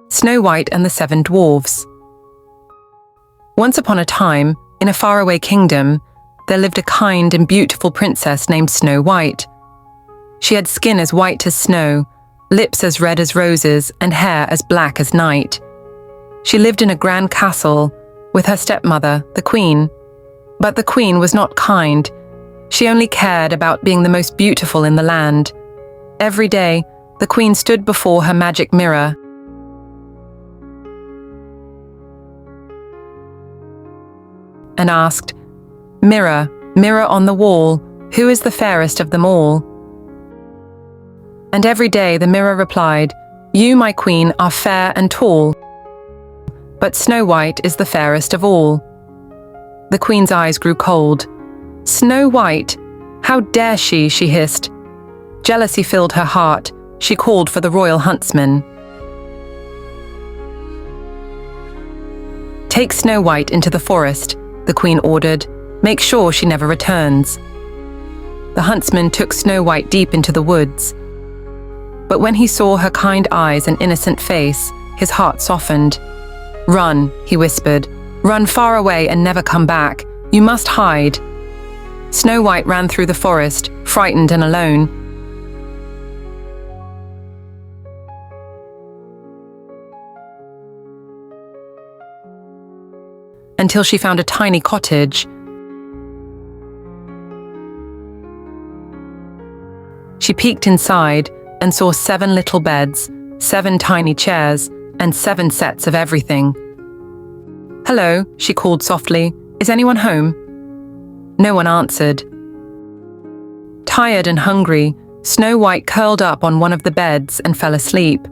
Snow White and the Seven Dwarfs. Once upon a time, in a faraway kingdom, there lived a kind and beautiful princess named Snow White. She had skin as white as snow, lips as red as roses, and hair as black as night. She lived in a grand castle with her stepmother, the queen. But the queen was not kind. She only cared about being the most beautiful in the land. Every day, the queen stood before her magic mirror and asked, "Mirror, mirror on the wall, who is the fairest of them all?" And every day the mirror replied, "You, my queen, are fair and tall, but Snow White is the fairest of all." The queen's eyes grew cold. "Snow White? How dare she?" she hissed. Jealousy filled her heart. She called for the royal huntsman. "Take Snow White into the forest," the queen ordered. "Make sure she never returns." The huntsman took Snow White deep into the woods. But when he saw her kind eyes and innocent face, his heart softened. "Run," he whispered. "Run far away and never come back. You must hide." Snow White ran through the forest, frightened and alone. Until she found a tiny cottage. She peeked inside and saw 7 little beds, 7 tiny chairs, and 7 sets of everything. "Hello," she called softly. "Is anyone home?" No one answered. Tired and hungry, Snow White curled up on one of the beds and fell asleep.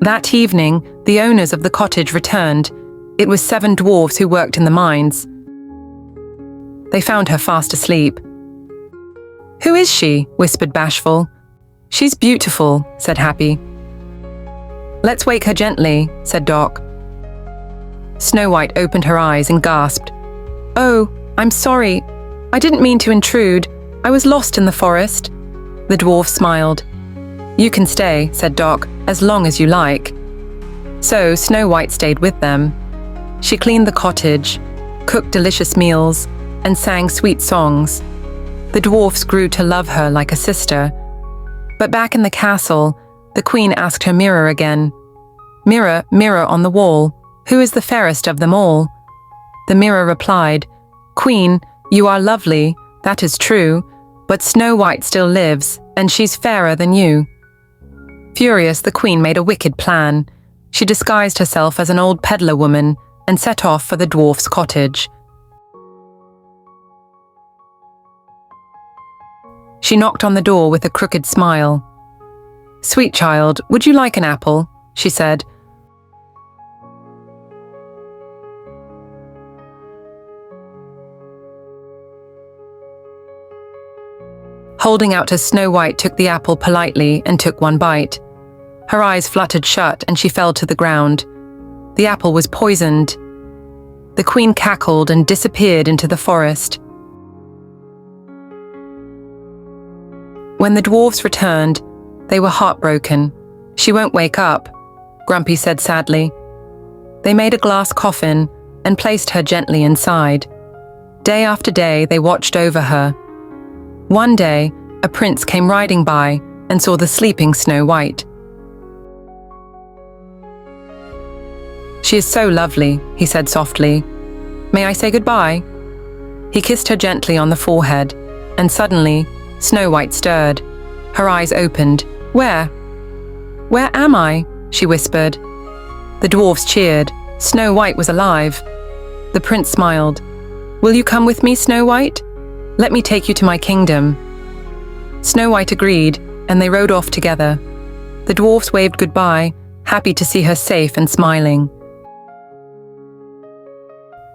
That evening, the owners of the cottage returned. It was 7 dwarfs who worked in the mines. They found her fast asleep. "Who is she?" whispered Bashful. "She's beautiful," said Happy. "Let's wake her gently," said Doc. Snow White opened her eyes and gasped. "Oh, I'm sorry. I didn't mean to intrude. I was lost in the forest." The dwarf smiled. "You can stay," said Doc, "as long as you like." So Snow White stayed with them. She cleaned the cottage, cooked delicious meals, and sang sweet songs. The dwarfs grew to love her like a sister. But back in the castle, the queen asked her mirror again, "Mirror, mirror on the wall, who is the fairest of them all?" The mirror replied, "Queen, you are lovely, that is true, but Snow White still lives, and she's fairer than you." Furious, the queen made a wicked plan. She disguised herself as an old peddler woman and set off for the dwarf's cottage. She knocked on the door with a crooked smile. "Sweet child, would you like an apple?" she said. Holding out to Snow White took the apple politely and took one bite. Her eyes fluttered shut and she fell to the ground. The apple was poisoned. The queen cackled and disappeared into the forest. When the dwarfs returned, they were heartbroken. "She won't wake up," Grumpy said sadly. They made a glass coffin and placed her gently inside. Day after day, they watched over her. One day, a prince came riding by and saw the sleeping Snow White. "She is so lovely," he said softly. "May I say goodbye?" He kissed her gently on the forehead, and suddenly, Snow White stirred. Her eyes opened. "Where? Where am I?" she whispered. The dwarfs cheered. Snow White was alive. The prince smiled. "Will you come with me, Snow White? Let me take you to my kingdom." Snow White agreed, and they rode off together. The dwarfs waved goodbye, happy to see her safe and smiling.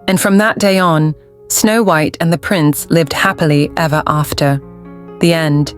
And from that day on, Snow White and the prince lived happily ever after. The end.